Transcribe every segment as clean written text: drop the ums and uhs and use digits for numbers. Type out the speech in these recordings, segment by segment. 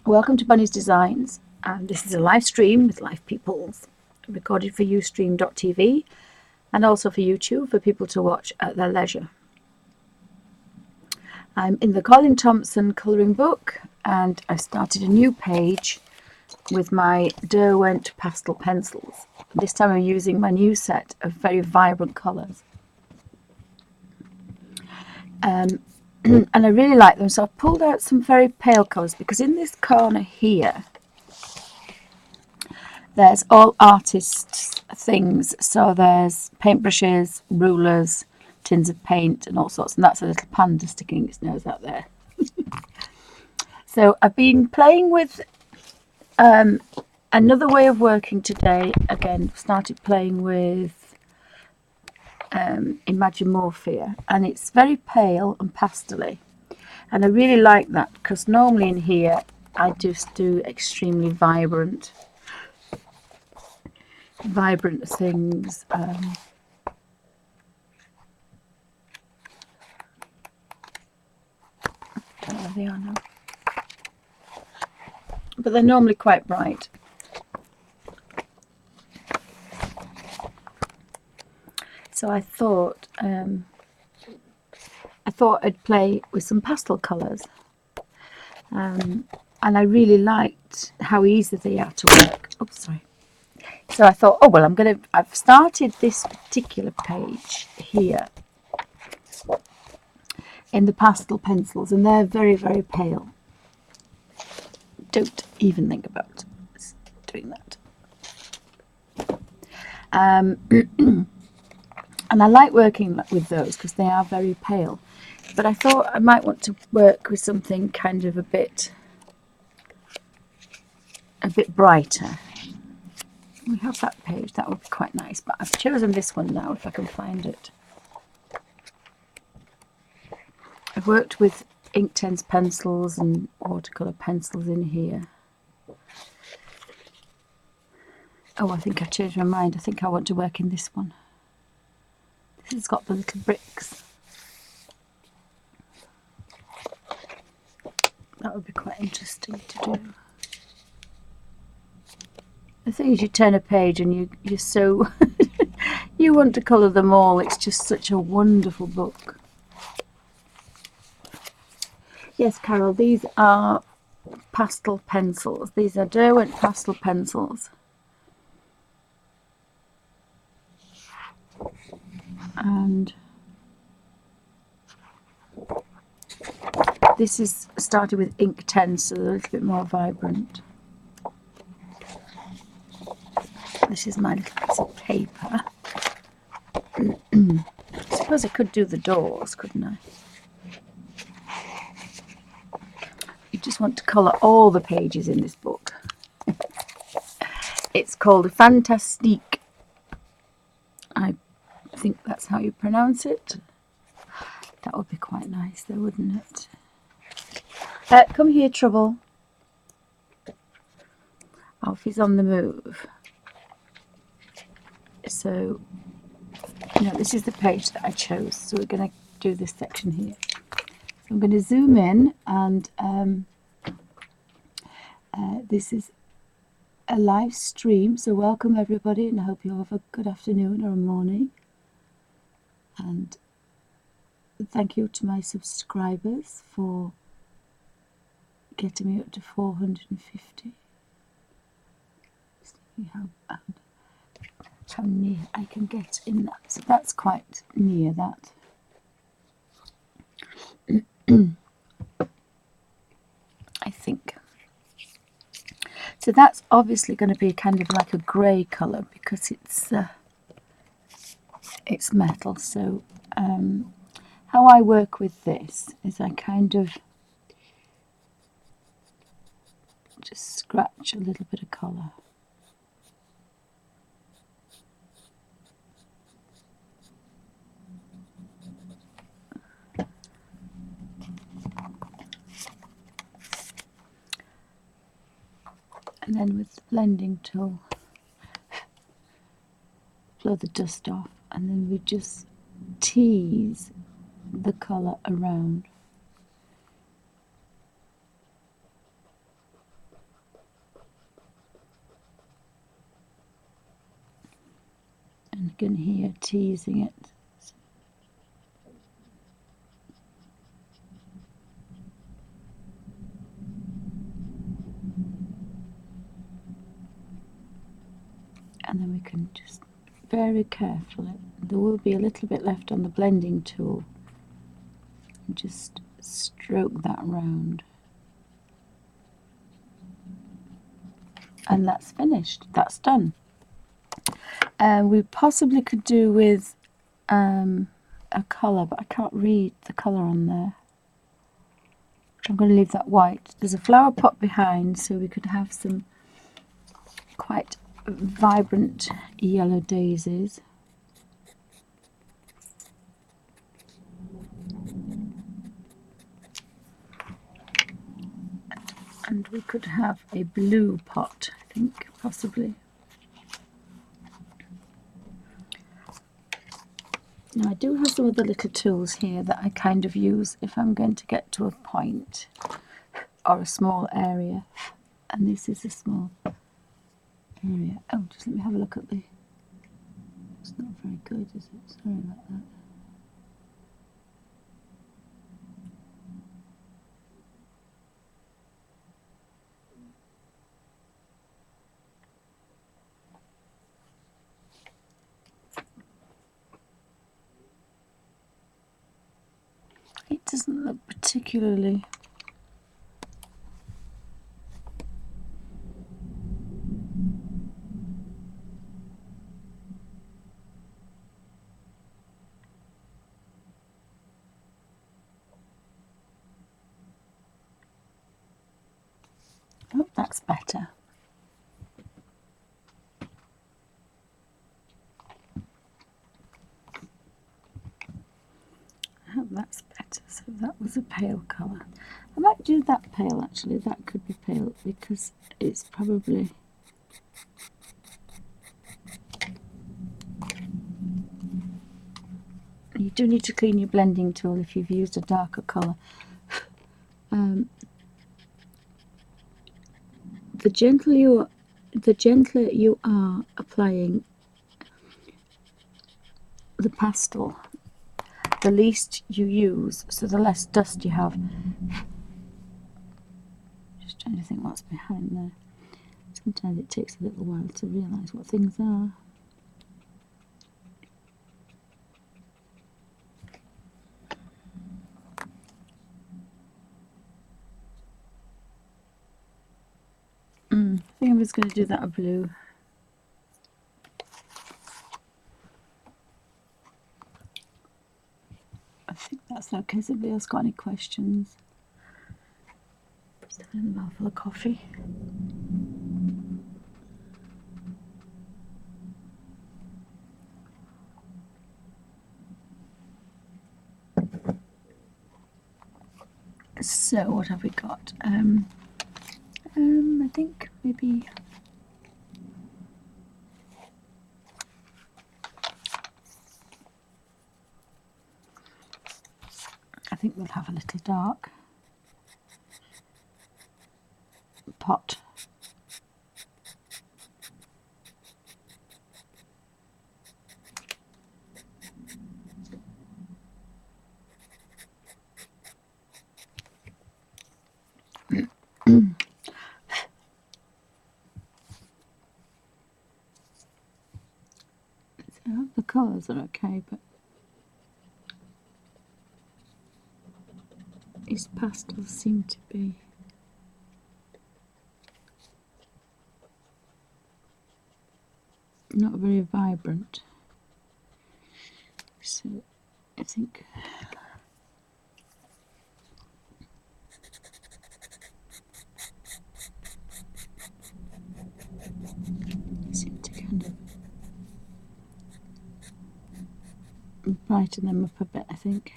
Welcome to Bunny's Designs, and this is a live stream with live peoples, recorded for Ustream.tv and also for YouTube for people to watch at their leisure. I'm in the Colin Thompson colouring book, and I've started a new page with my Derwent pastel pencils. This time I'm using my new set of very vibrant colours. And I really like them, so I've pulled out some very pale colours, because in this corner here there's all artists' things. So there's paintbrushes, rulers, tins of paint and all sorts, and that's a little panda sticking its nose out there. So I've been playing with another way of working today. Again, started playing with Imagimorphia, and it's very pale and pastel-y, and I really like that, because normally in here I just do extremely vibrant things. Don't know where they are now, but they're normally quite bright. So I thought I'd play with some pastel colours, and I really liked how easy they are to work. Oh, sorry. So I thought, oh well, I've started this particular page here in the pastel pencils, and they're very, very pale. Don't even think about doing that. And I like working with those because they are very pale. But I thought I might want to work with something kind of a bit brighter. We have that page, that would be quite nice, but I've chosen this one now if I can find it. I've worked with Inktense pencils and watercolour pencils in here. Oh, I think I changed my mind. I think I want to work in this one. This has got the little bricks. That would be quite interesting to do. The thing is, you turn a page and you're so you want to colour them all. It's just such a wonderful book. Yes, Carol, these are pastel pencils. These are Derwent pastel pencils. And this is started with Inktense, so they're a little bit more vibrant. This is my little piece of paper. I suppose I could do the doors, couldn't I? You just want to colour all the pages in this book. It's called Fantastique. I think that's how you pronounce it. That would be quite nice though, wouldn't it? Come here, Trouble. Alfie's on the move. So, this is the page that I chose. So we're going to do this section here. So I'm going to zoom in, and this is a live stream. So welcome everybody, and I hope you have a good afternoon or a morning. And thank you to my subscribers for getting me up to 450. See how near I can get in that. So that's quite near that. I think. So that's obviously going to be kind of like a grey colour because it's metal. So how I work with this is I kind of just scratch a little bit of colour. And then with the blending tool, blow the dust off, and then we just tease the colour around. can hear teasing it. And then we can just very carefully, there will be a little bit left on the blending tool, and just stroke that round. And that's finished, that's done. We possibly could do with a colour, but I can't read the colour on there. I'm going to leave that white. There's a flower pot behind, so we could have some quite vibrant yellow daisies. And we could have a blue pot, I think, possibly. Now I do have some other little tools here that I kind of use if I'm going to get to a point or a small area. And this is a small area. Oh, just let me have a look at the... It's not very good, is it? Sorry about that. It doesn't look particularly... Oh, that's better. Oh, that's better. So that was a pale colour. I might do that pale actually. That could be pale because it's probably... You do need to clean your blending tool if you've used a darker colour. The gentler you are applying the pastel, the least you use, so the less dust you have. Just trying to think what's behind there. Sometimes it takes a little while to realise what things are. I think I'm just going to do that a blue. I think that's okay. Has anybody else got any questions? Just having a mouthful of coffee. So what have we got? I think maybe... I think we'll have a little dark pot. So the colours are okay, but these pastels seem to be not very vibrant. So I think I seem to kind of brighten them up a bit, I think.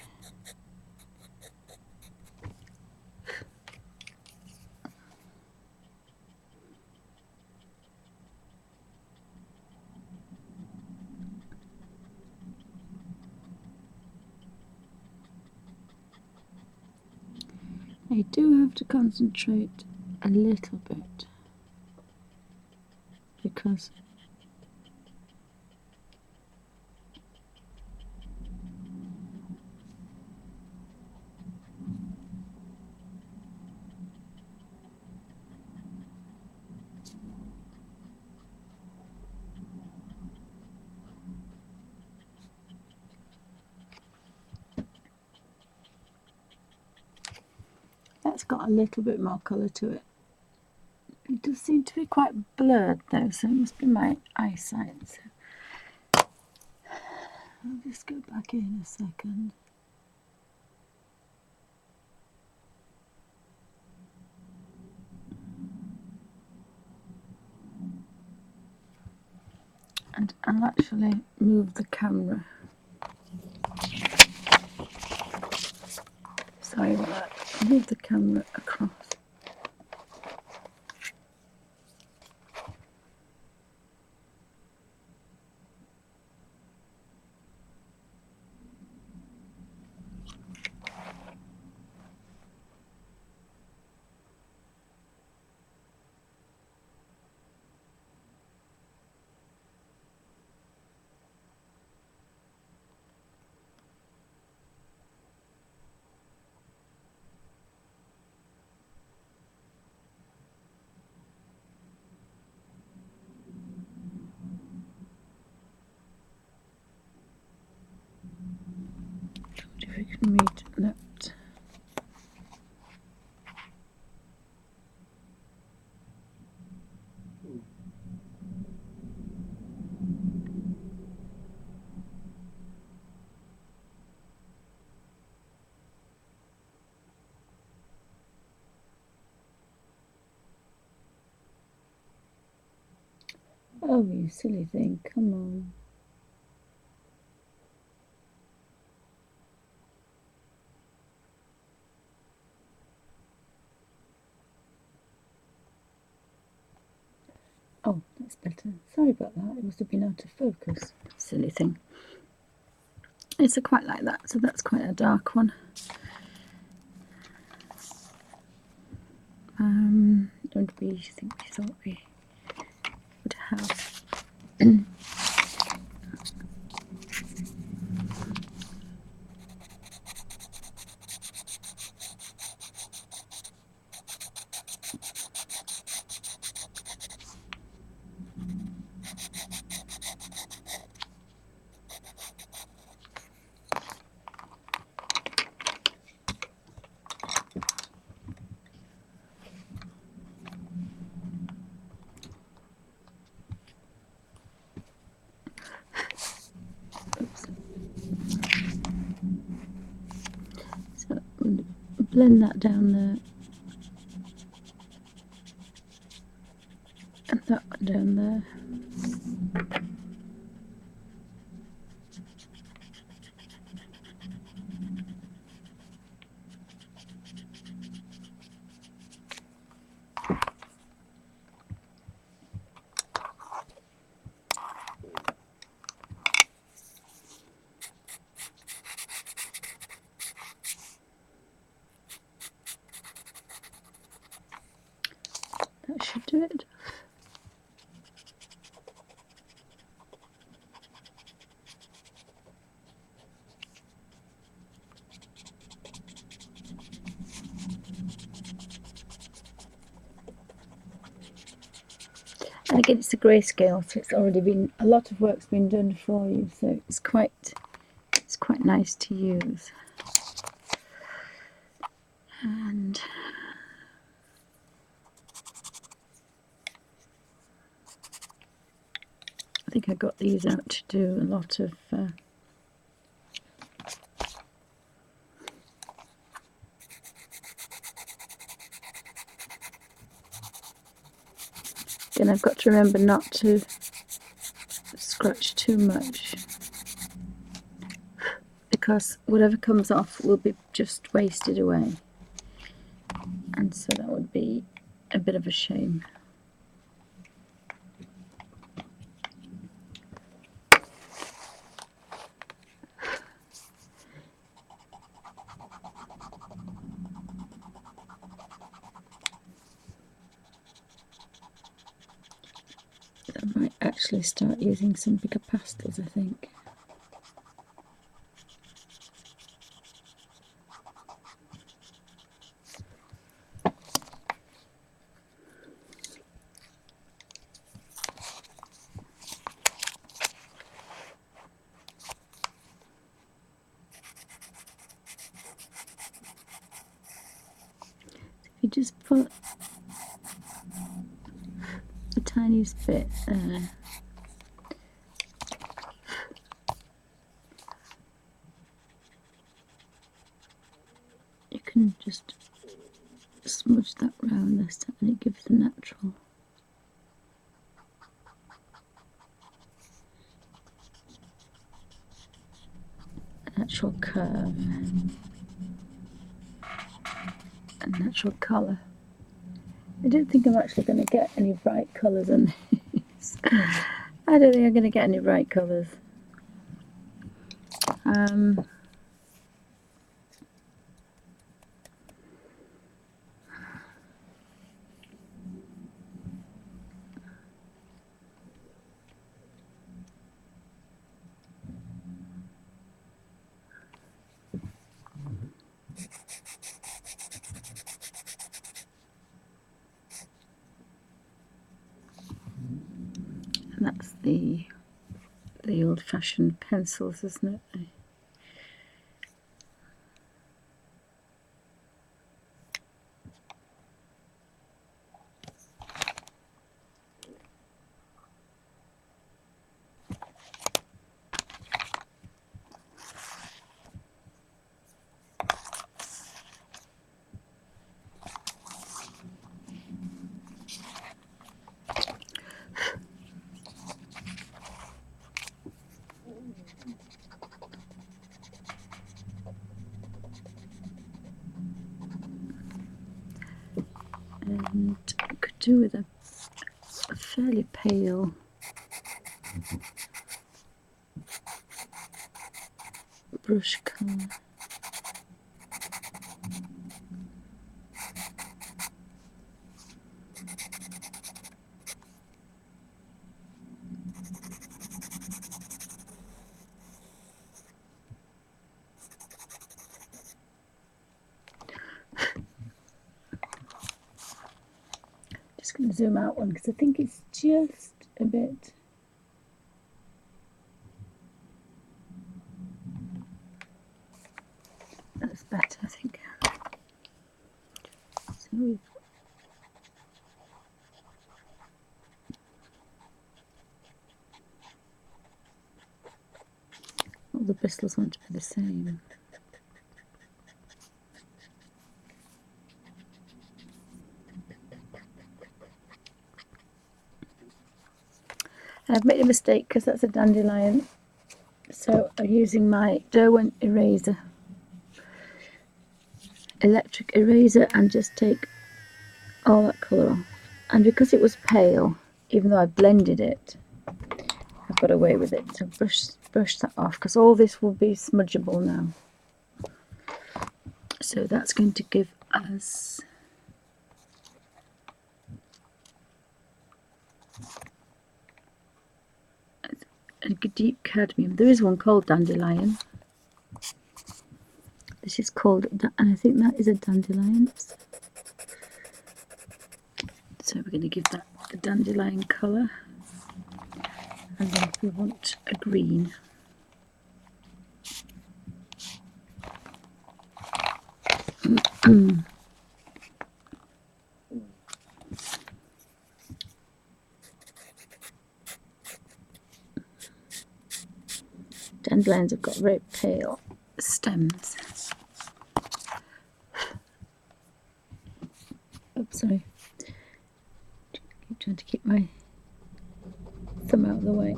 I do have to concentrate a little bit because that's got a little bit more colour to it. It does seem to be quite blurred though, so it must be my eyesight. So I'll just go back in a second. And I'll actually move the camera. Sorry about that. I'll move the camera across. If we can read that. Oh, you silly thing, come on. Oh, that's better. Sorry about that, it must have been out of focus. Silly thing. It's quite like that, so that's quite a dark one. Don't we think we thought we would have? Oops. So we'll blend that down there, and that one down there. That should do it. And again, it's a grayscale, so it's already been, a lot of work's been done for you, so it's quite nice to use. And I think I got these out to do a lot of again, I've got to remember not to scratch too much, because whatever comes off will be just wasted away, and so that would be a bit of a shame. I might actually start using some bigger pastels, I think. tiniest bit there. You can just smudge that round this and it gives a natural curve and natural colour. I don't think I'm actually going to get any bright colours on these. I don't think I'm going to get any bright colours. And that's the old-fashioned pencils, isn't it? And I could do with a fairly pale brush colour. Just going to zoom out one because I think it's just a bit. That's better, I think. So we've all the bristles want to be the same. I've made a mistake because that's a dandelion, so I'm using my Derwent eraser, electric eraser, and just take all that colour off. And because it was pale, even though I blended it, I've got away with it. So brush that off because all this will be smudgeable now. So that's going to give us a deep cadmium. There is one called dandelion. This is called, and I think that is a dandelion. So we're going to give that the dandelion colour. And then we want a green. Dandelions have got very pale stems. Oops, sorry. Keep trying to keep my thumb out of the way.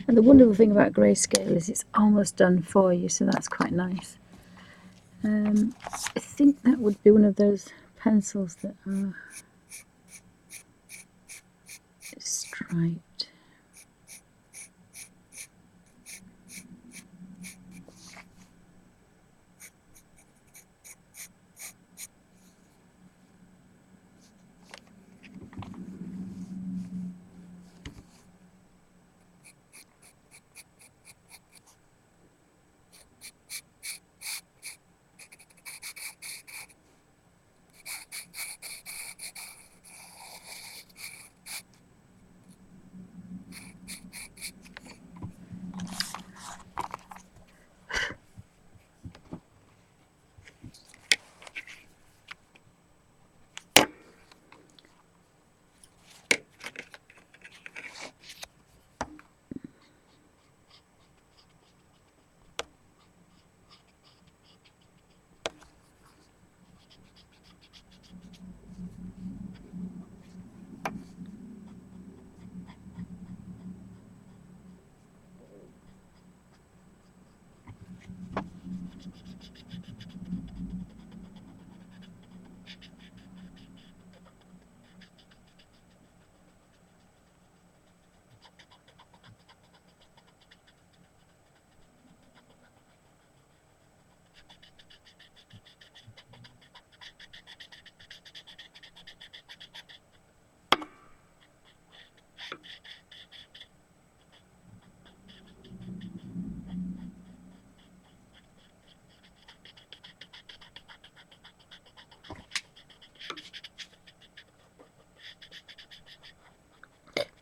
And the wonderful thing about grayscale is it's almost done for you, so that's quite nice. I think that would be one of those pencils that are striped.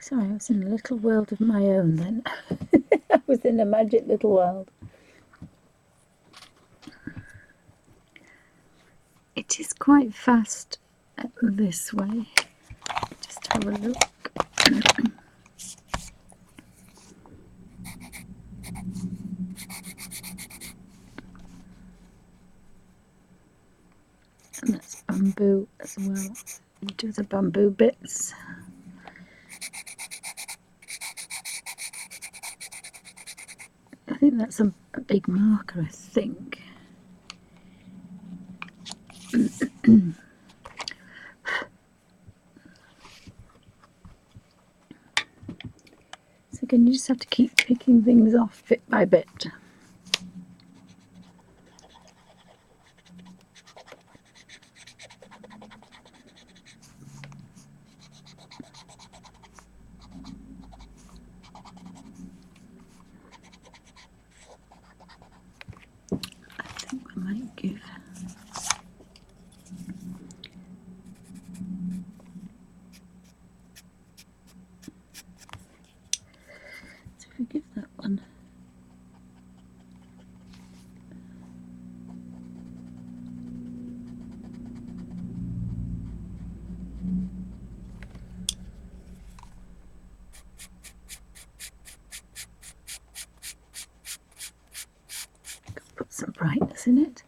Sorry, I was in a little world of my own then. I was in a magic little world. It is quite fast this way. Just have a look. And that's bamboo as well. Do the bamboo bits. I think that's a big marker, I think. So again, you just have to keep picking things off bit by bit. I think we might give so if we give that one put some brightness in it.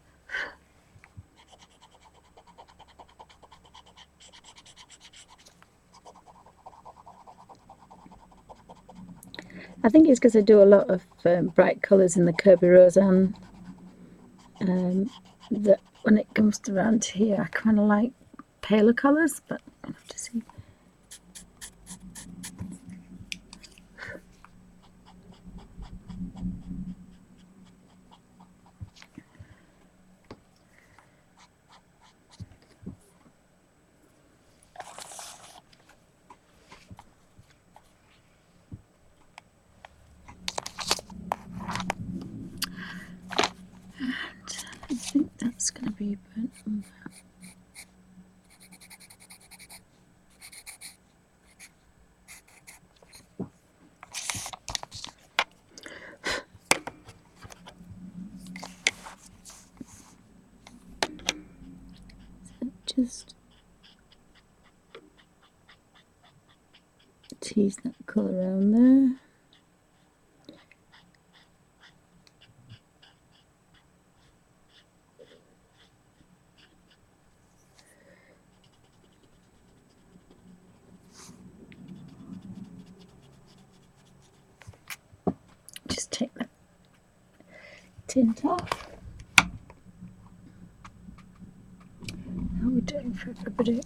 I think it's because I do a lot of bright colours in the Kirby Roseanne that when it comes to around here I kind of like paler colours, but I'll have to see. I think that's going to be burnt umber. So just tease that colour around there. Just take that tint off. How are we doing for everybody?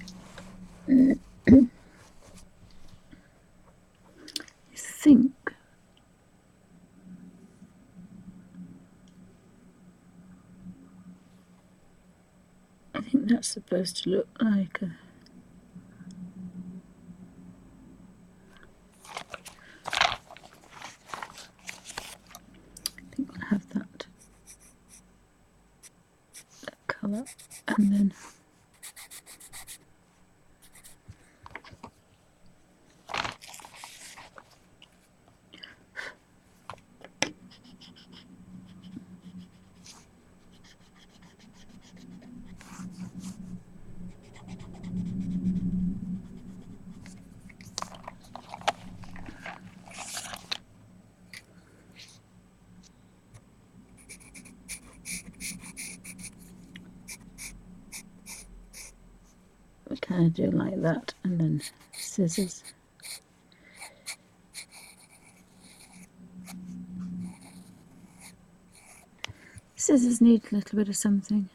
I think that's supposed to look like a I think we'll have that colour and then we kind of do like that and then scissors. Scissors need a little bit of something.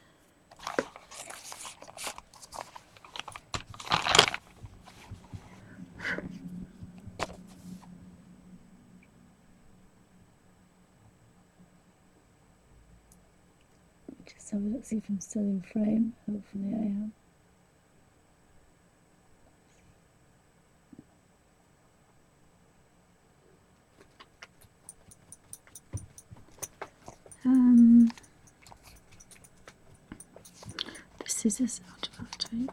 Just have a look, see if I'm still in frame. Hopefully I am. The scissors out of our tape.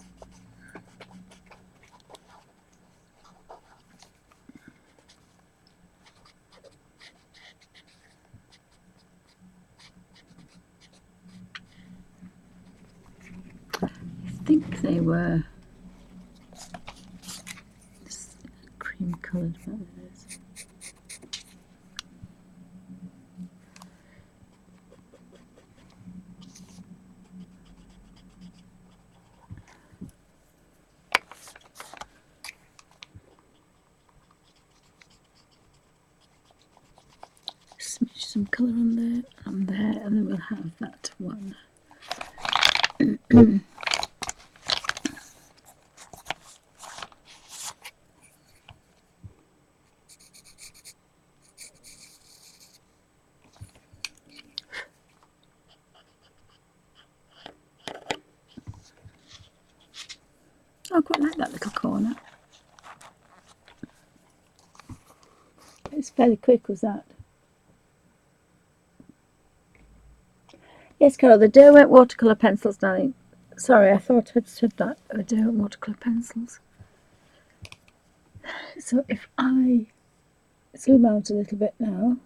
think they were cream coloured, what it is. Smidge some colour on there, and then we'll have that one. I quite like that little corner. It's fairly quick, was that? Yes, Carol, the Derwent watercolour pencils, darling. Sorry, I thought I'd said that. Derwent watercolour pencils. So if I zoom out a little bit now.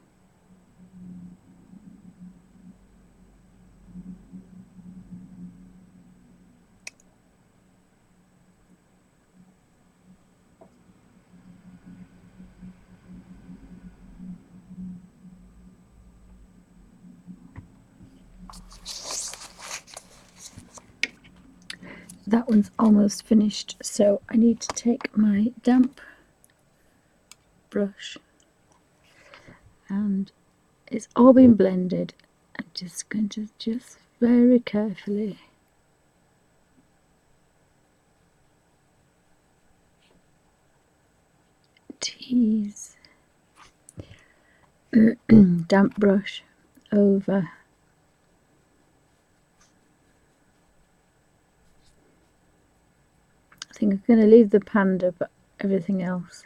That one's almost finished, so I need to take my damp brush, and it's all been blended. I'm just going to very carefully tease damp brush over I think I'm going to leave the panda, but everything else.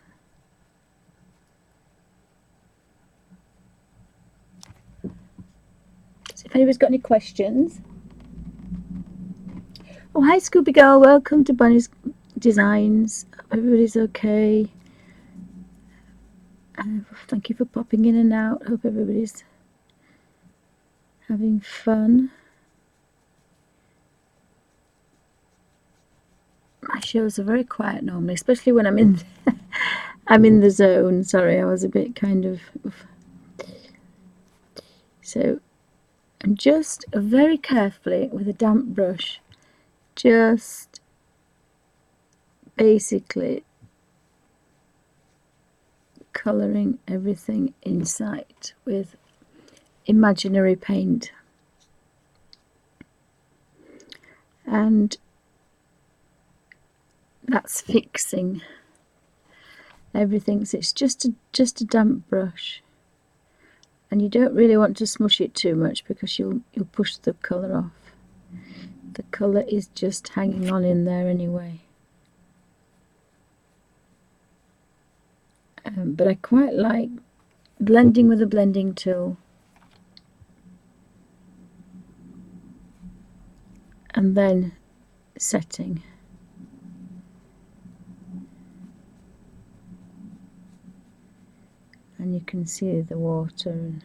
So if anybody's got any questions. Oh, hi Scooby Girl, welcome to Bunny's Designs. Everybody's okay. Thank you for popping in and out. Hope everybody's having fun. My shows are very quiet normally, especially when I'm in I'm in the zone. Sorry, I was a bit kind of so I'm just very carefully with a damp brush, just basically colouring everything in sight with imaginary paint. And that's fixing everything. So it's just a damp brush, and you don't really want to smush it too much because you'll push the colour off. The colour is just hanging on in there anyway. But I quite like blending with a blending tool and then setting. And you can see the water and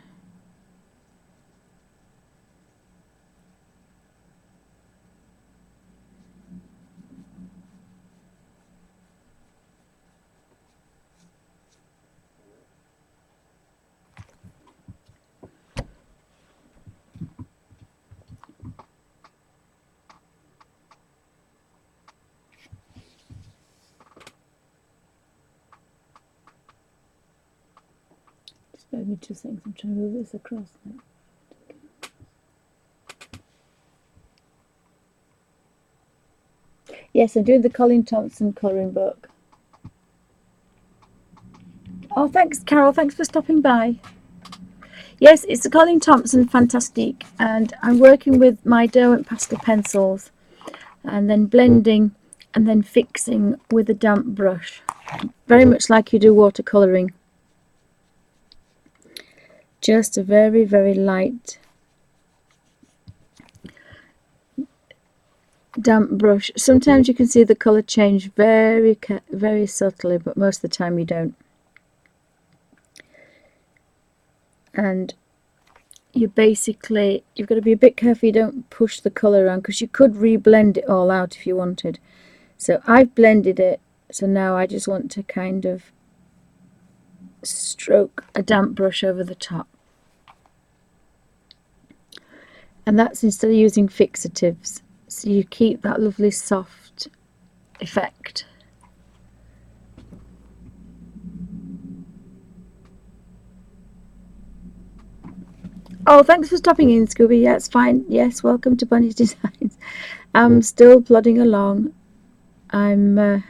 Spare me 2 seconds, I'm trying to move this across now. Yes, I'm doing the Colin Thompson colouring book. Oh, thanks, Carol, thanks for stopping by. Yes, it's the Colin Thompson Fantastique, and I'm working with my Derwent pastel pencils and then blending and then fixing with a damp brush, very much like you do watercolouring. Just a very, very light damp brush. Sometimes you can see the colour change very, very subtly, but most of the time you don't. And you've got to be a bit careful you don't push the colour around, because you could re-blend it all out if you wanted. So I've blended it, so now I just want to kind of stroke a damp brush over the top. And that's instead of using fixatives, so you keep that lovely soft effect. Oh, thanks for stopping in, Scooby. Yeah, it's fine. Yes, welcome to Bunny's Designs. I'm still plodding along. I'll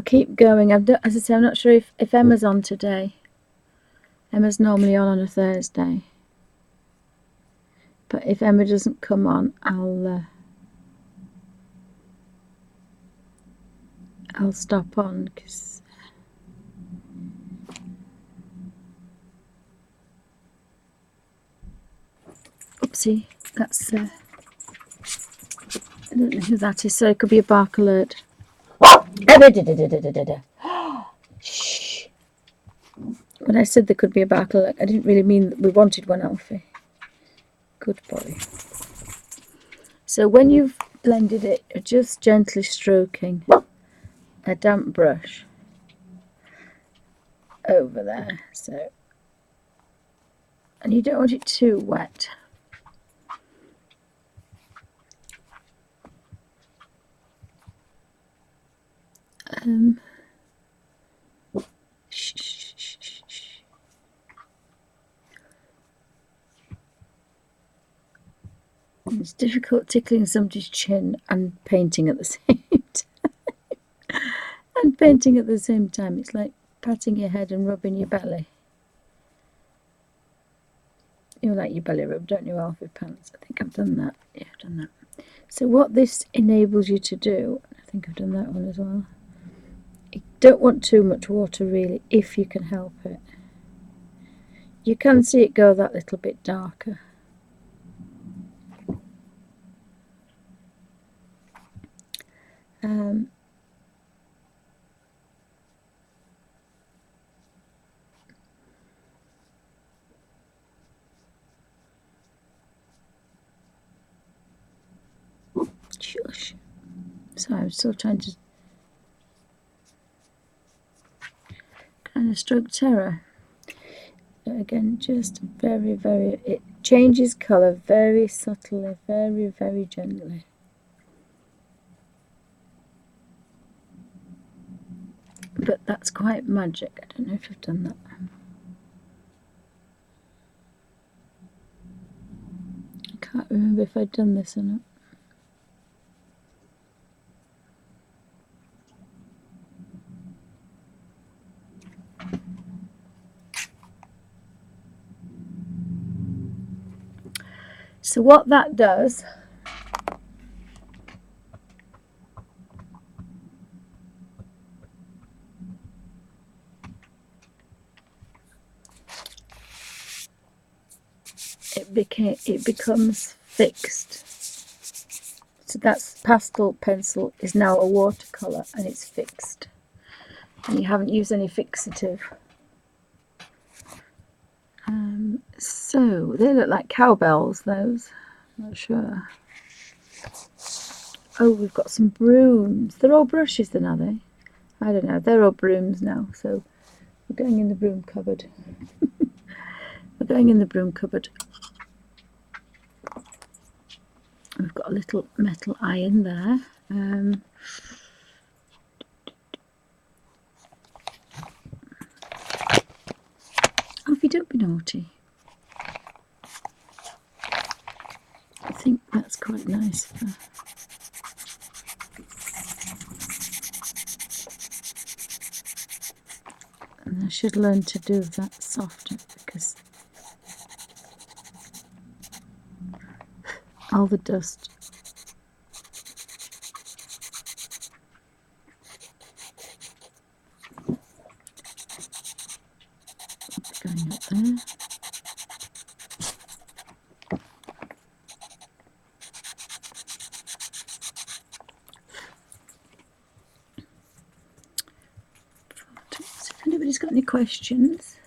keep going. As I say, I'm not sure if Emma's on today. Emma's normally on a Thursday. But if Emma doesn't come on, I'll stop on, because oopsie, that's I don't know who that is, so it could be a bark alert. Shh. When I said there could be a bark alert, I didn't really mean that we wanted one, Alfie. Good boy. So when you've blended it, you're just gently stroking a damp brush over there. So, and you don't want it too wet. Shh, shh, shh, shh, shh. It's difficult tickling somebody's chin and painting at the same time. And painting at the same time. It's like patting your head and rubbing your belly. You like your belly rub, don't you, Alfie Pants? I think I've done that. Yeah, I've done that. So what this enables you to do, I think I've done that one as well. You don't want too much water really, if you can help it. You can see it go that little bit darker. Shush. So I'm still trying to kind of stroke terror. Again, just very, very, it changes colour very subtly, very, very gently. But that's quite magic. I don't know if I've done that. I can't remember if I'd done this or not. So what that does, it becomes fixed. So that's pastel pencil is now a watercolour and it's fixed. And you haven't used any fixative. So they look like cowbells, those. I'm not sure. Oh, we've got some brooms. They're all brushes then, are they? I don't know. They're all brooms now. So we're going in the broom cupboard. We're going in the broom cupboard. We've got a little metal iron there. Alfie, don't be naughty. I think that's quite nice. And I should learn to do that softer, because all the dust. Going up there. got any questions?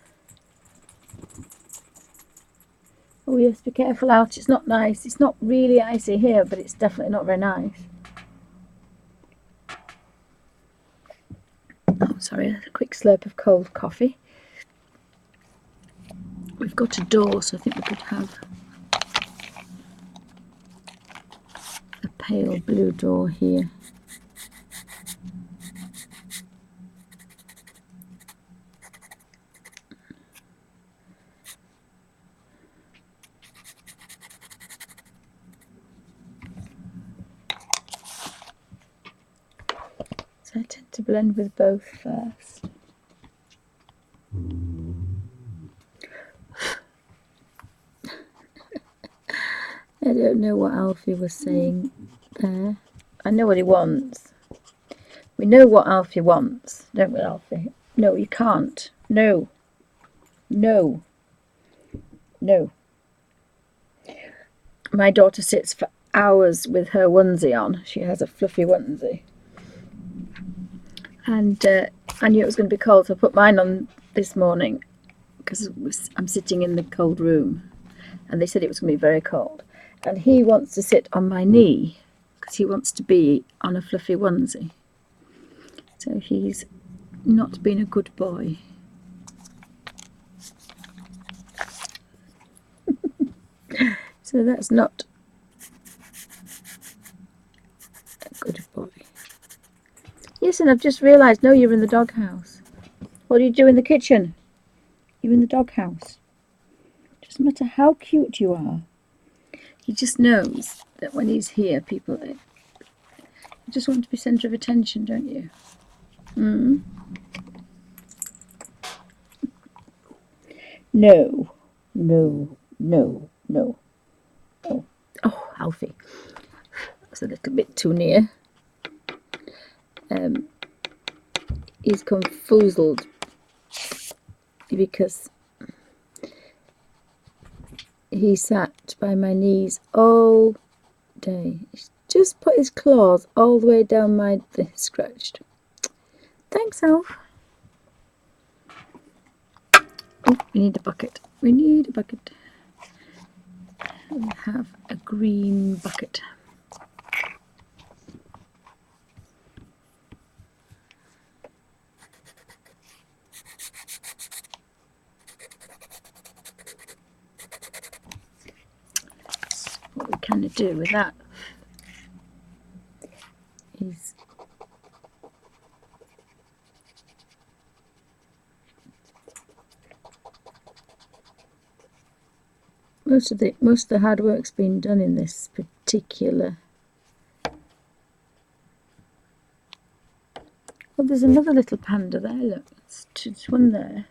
Oh yes, be careful out. It's not nice. It's not really icy here, but it's definitely not very nice. Oh, sorry, a quick slurp of cold coffee. We've got a door, so I think we could have a pale blue door here. So I tend to blend with both first. I don't know what Alfie was saying there. I know what he wants. We know what Alfie wants, don't we, Alfie? No, you can't. No. No. No. My daughter sits for hours with her onesie on. She has a fluffy onesie. And I knew it was going to be cold, so I put mine on this morning because I'm sitting in the cold room. And they said it was going to be very cold. And he wants to sit on my knee because he wants to be on a fluffy onesie. So he's not been a good boy. So that's not a good boy. Yes, and I've just realised, no, you're in the doghouse. What do you do in the kitchen? You're in the doghouse. Doesn't matter how cute you are. He just knows that when he's here, people just want to be centre of attention, don't you? No, no, no, no. Oh, Alfie. That's a little bit too near. He's confoozled because he sat by my knees all day. He's just put his claws all the way down my scratched. Thanks, Alf. Oh, we need a bucket. We need a bucket. We have a green bucket. What we kind of do with that is most of the hard work's been done in this particular. Well, there's another little panda there. Look, it's one there,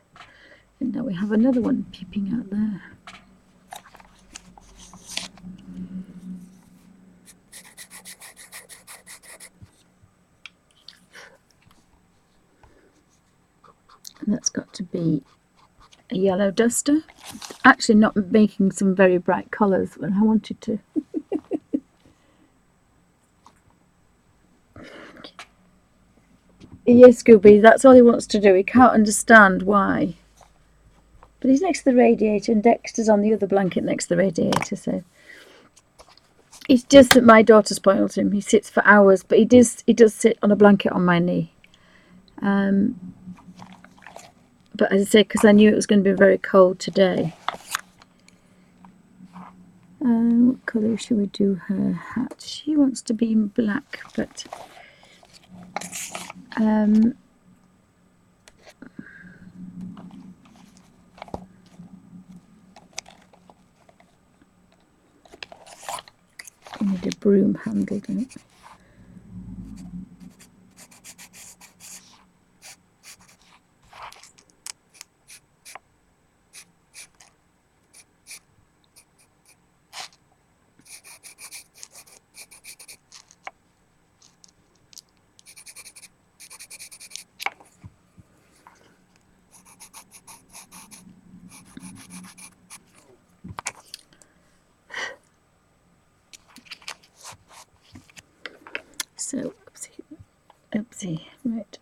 and now we have another one peeping out there. And that's got to be a yellow duster. Actually not making some very bright colours when I wanted to. Yes, Scooby, that's all he wants to do. He can't understand why. But he's next to the radiator and Dexter's on the other blanket next to the radiator, so it's just that my daughter spoiled him. He sits for hours, but he does sit on a blanket on my knee. But as I say, because I knew it was going to be very cold today. What colour should we do her hat? She wants to be in black, but I need a broom handle, don't it? So, oopsie, right.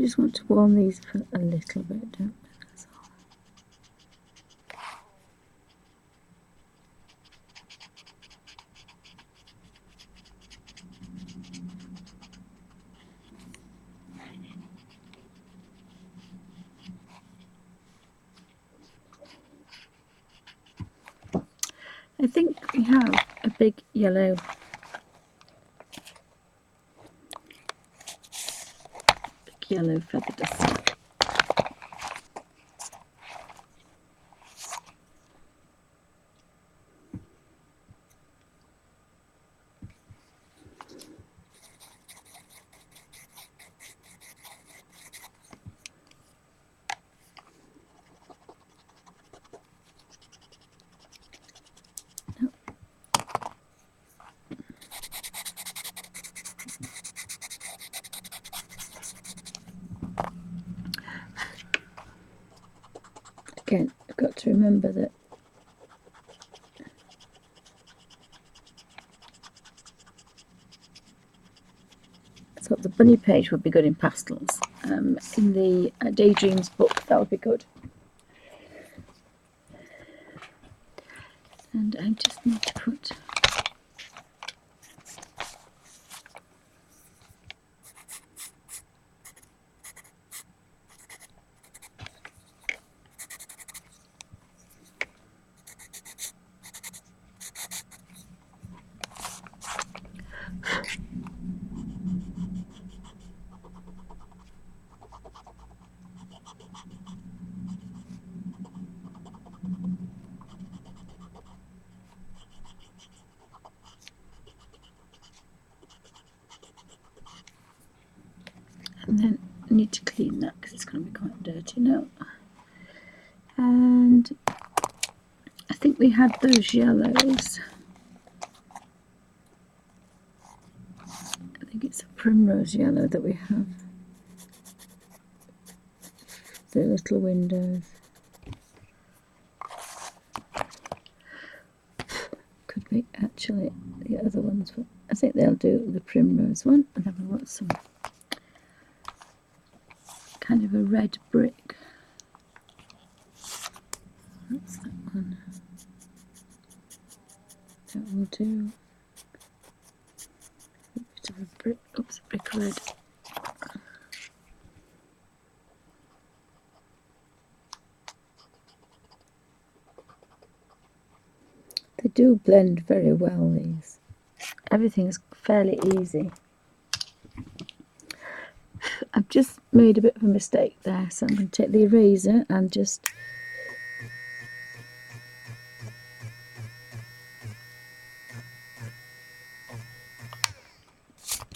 just want to warm these for a little bit, don't we? That's all. I think we have a big yellow feather duster. Again, I've got to remember that so the bunny page would be good in pastels. In the Daydreams book, that would be good. And I just need to put and then I need to clean that because it's going to be quite dirty now. And I think we had those yellows. I think it's a primrose yellow that we have. The little windows. Could be actually the other ones, but I think they'll do the primrose one. And then we want some kind of a red brick. That's that one. That will do. A bit of a brick. Oops, a brick red. They do blend very well, these. Everything is fairly easy. I've just made a bit of a mistake there, so I'm going to take the eraser and just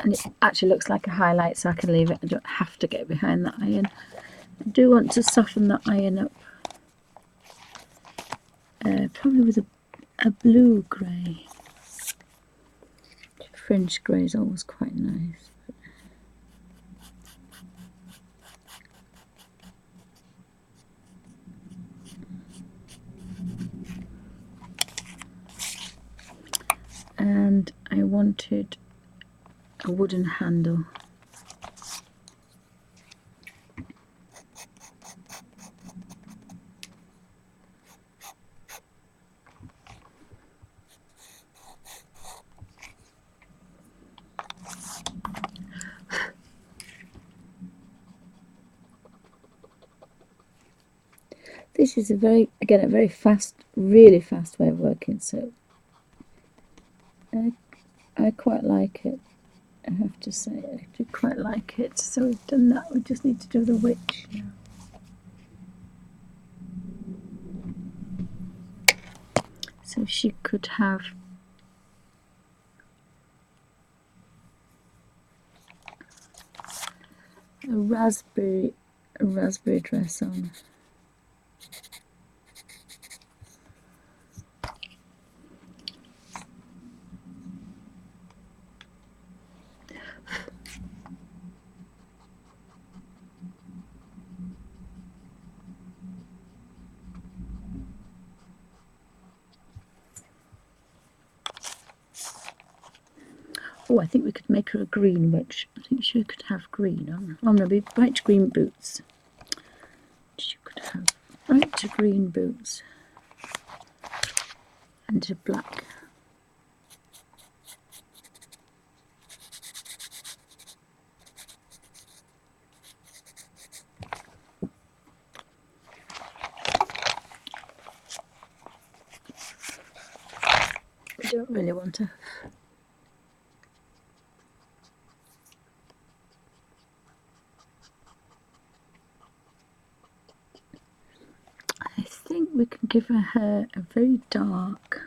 and it actually looks like a highlight, so I can leave it. I don't have to get behind the iron. I do want to soften the iron up, probably with a blue grey. French grey is always quite nice. And I wanted a wooden handle. This is a very fast, really fast way of working, so I quite like it. I have to say, I do quite like it. So we've done that, we just need to do the witch now. So she could have a raspberry dress on. Oh, I think we could make her a green witch. I think she could have green on. Oh no, bright green boots. She could have bright green boots and a black. I don't really want to. I think we can give her a very dark,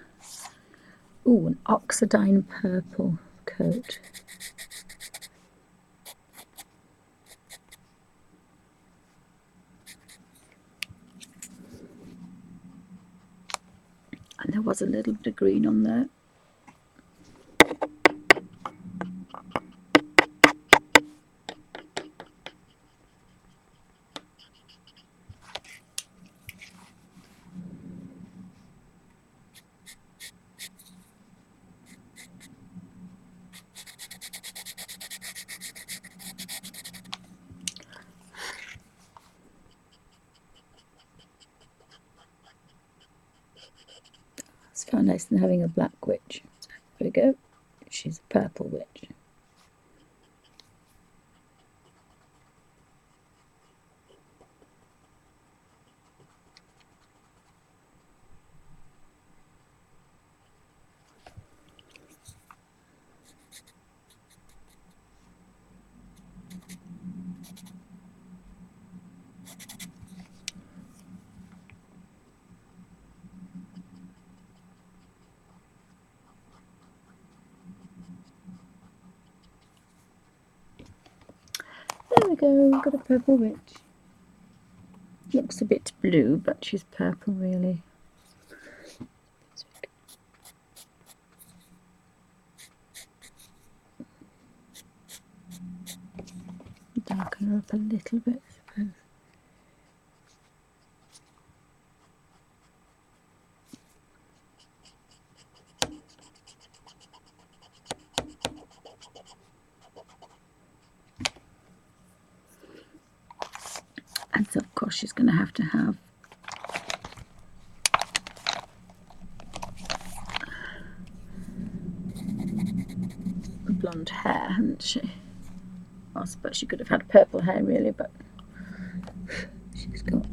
an oxidine purple coat. And there was a little bit of green on there. It's far nicer than having a black witch. So there we go. She's a purple witch. There we go, we've got a purple witch. Looks a bit blue, but she's purple really. Darken her up a little bit, I suppose. And so of course she's going to have blonde hair, hasn't she? I suppose she could have had purple hair really, but she's got.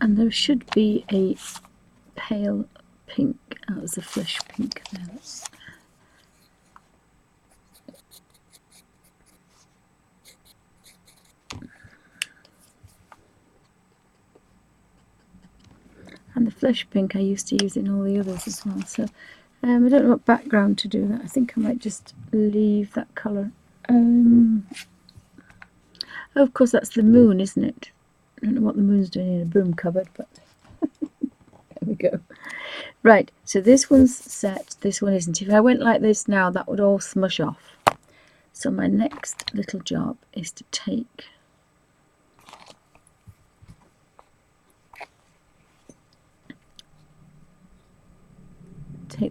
And there should be a pale pink. Oh, there's a flesh pink there. And the flesh pink I used to use in all the others as well. So I don't know what background to do that. I think I might just leave that colour. Oh, of course that's the moon, isn't it? I don't know what the moon's doing in a broom cupboard, but there we go. Right, so this one's set, this one isn't. If I went like this now, that would all smush off. So my next little job is to take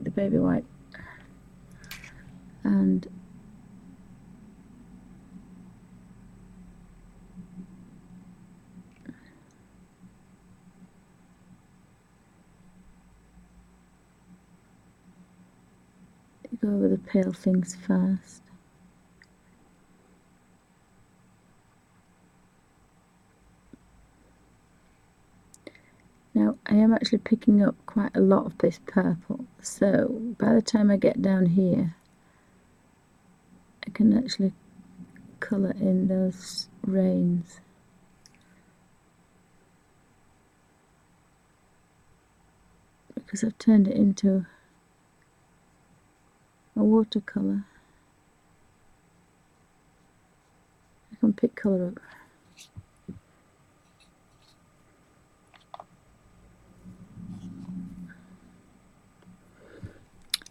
the baby wipe and go over the pale things first. Now I am actually picking up quite a lot of this purple, so by the time I get down here I can actually colour in those rains. Because I've turned it into a watercolour. I can pick colour up.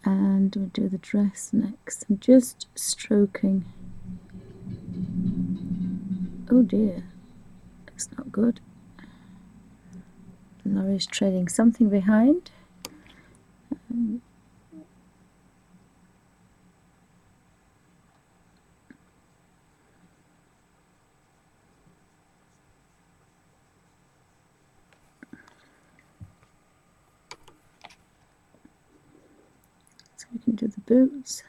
And we'll do the dress next. I'm just stroking. Oh dear, that's not good. Laurie's trailing something behind. So we can do the boots.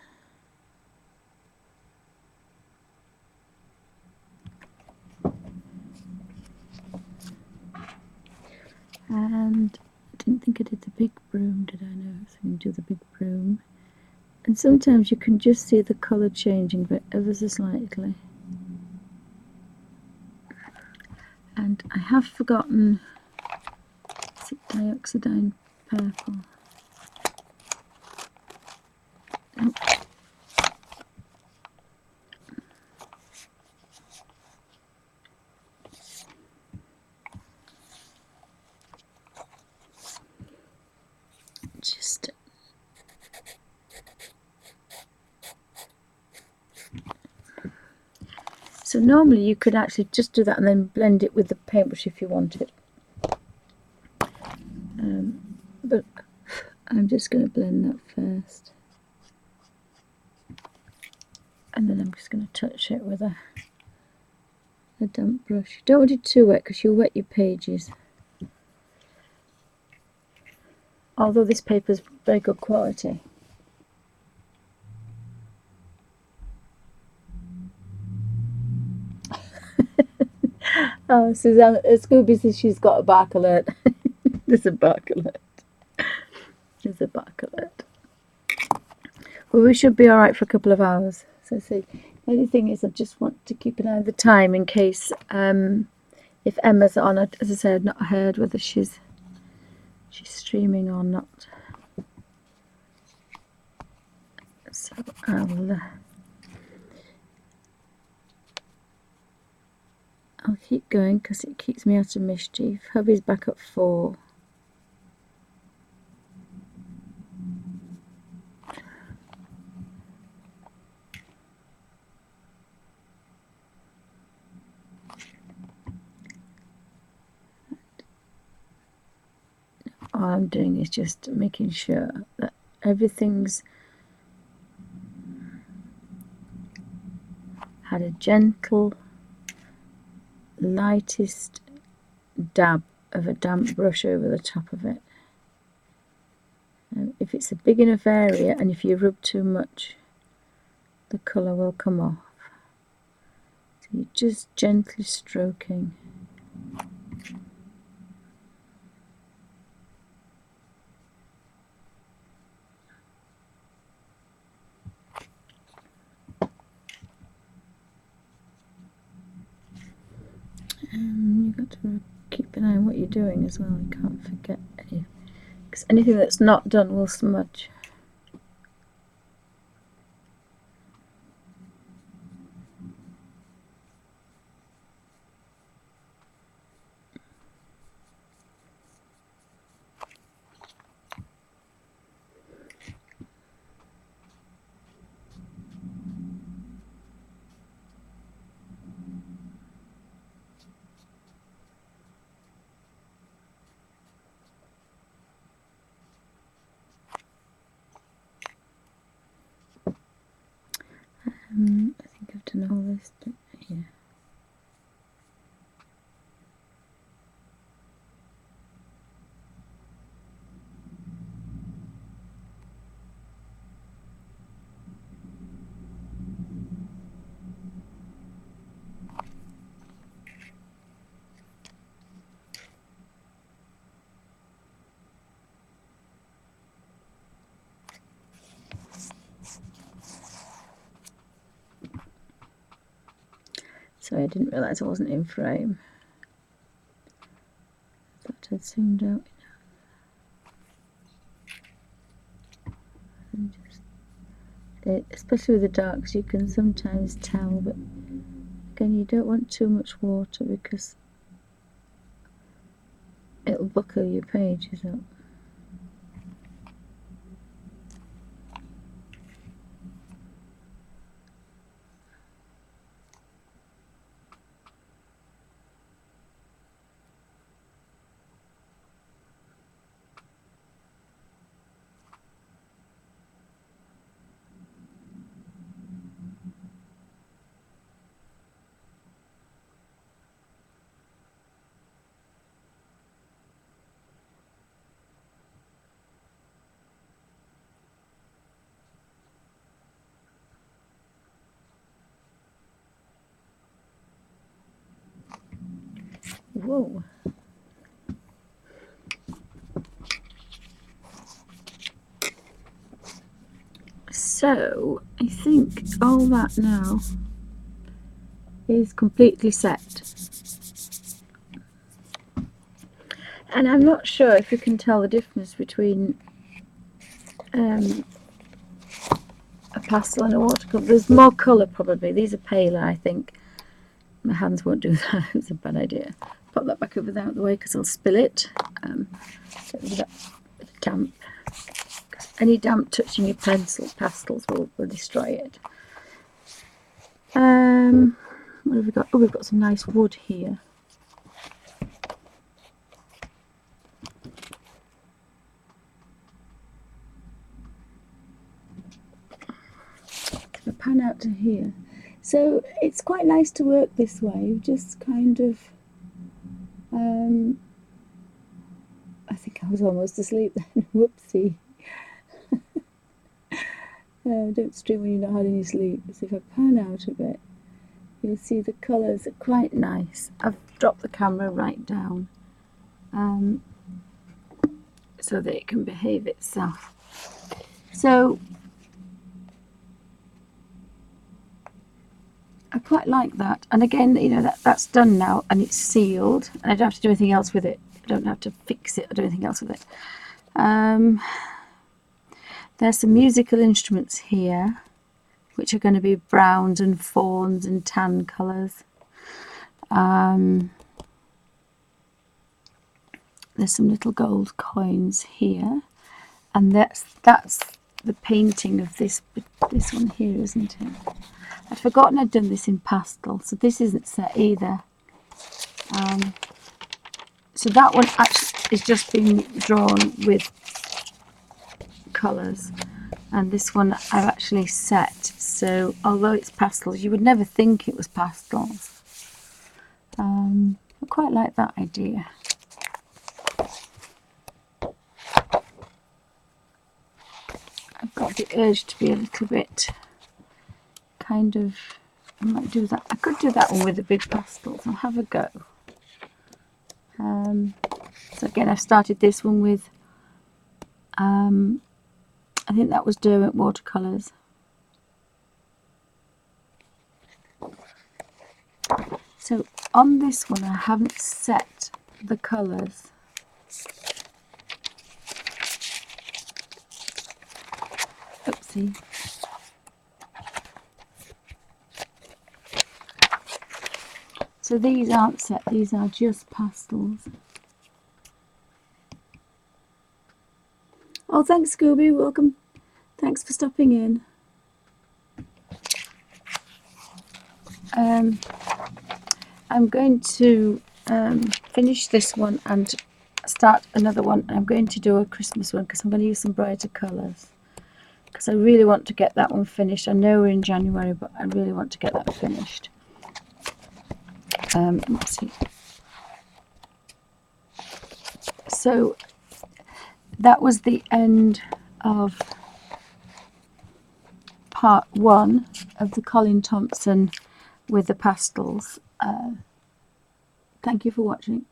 And I didn't think I did the big broom, did I? No, so we can do the big broom. And sometimes you can just see the colour changing, but ever so slightly. And I have forgotten, is it dioxidine purple? Nope. Just so normally you could actually just do that and then blend it with the paintbrush if you wanted. But I'm just going to blend that first. And then I'm just going to touch it with a damp brush. You don't want it too wet because you'll wet your pages. Although this paper is very good quality. Oh, Suzanne, Scooby says she's got a bark alert. There's a bark alert. There's a bark alert. Well, we should be alright for a couple of hours. So see, the only thing is I just want to keep an eye on the time in case if Emma's on. As I said, I've not heard whether she's streaming or not. So I'll keep going because it keeps me out of mischief. Hubby's back at 4. All I'm doing is just making sure that everything's had a gentle, lightest dab of a damp brush over the top of it. If it's a big enough area and if you rub too much, the colour will come off. So you're just gently stroking. You've got to keep an eye on what you're doing as well. You can't forget any, because anything that's not done will smudge. I think I've done all this bit here. Sorry, I didn't realise I wasn't in frame. I thought I'd zoomed out. And just, especially with the darks, you can sometimes tell, but again, you don't want too much water because it'll buckle your pages up. Whoa. So I think all that now is completely set. And I'm not sure if you can tell the difference between a pastel and a watercolour. There's more colour probably. These are paler, I think. My hands won't do that. It's a bad idea. Pop that back over there out of the way because I'll spill it. Get rid of that bit of damp. Any damp touching your pastels will destroy it. What have we got? Oh, we've got some nice wood here. If I pan out to here. So it's quite nice to work this way. Just kind of I think I was almost asleep then. Whoopsie. Don't stream when you're not had any sleep. So if I pan out a bit, you'll see the colours are quite nice. I've dropped the camera right down so that it can behave itself. So I quite like that. And again, you know, that's done now and it's sealed. And I don't have to do anything else with it. I don't have to fix it or do anything else with it. There's some musical instruments here, which are going to be browns and fawns and tan colours. There's some little gold coins here, and that's the painting of this one here, isn't it? I'd forgotten I'd done this in pastel, so this isn't set either. So that one actually is just being drawn with colours, and this one I've actually set. So although it's pastels, you would never think it was pastels. I quite like that idea. I've got the urge to be a little bit kind of, I might do that. I could do that one with the big pastels. I'll have a go. So again, I've started this one with, I think that was Derwent watercolours. So on this one, I haven't set the colours. Oopsie. So these aren't set, these are just pastels. Oh, thanks Scooby, welcome. Thanks for stopping in. I'm going to finish this one and start another one. I'm going to do a Christmas one because I'm going to use some brighter colours. Because I really want to get that one finished. I know we're in January, but I really want to get that finished. Let's see. So that was the end of part 1 of the Colin Thompson with the pastels. Thank you for watching.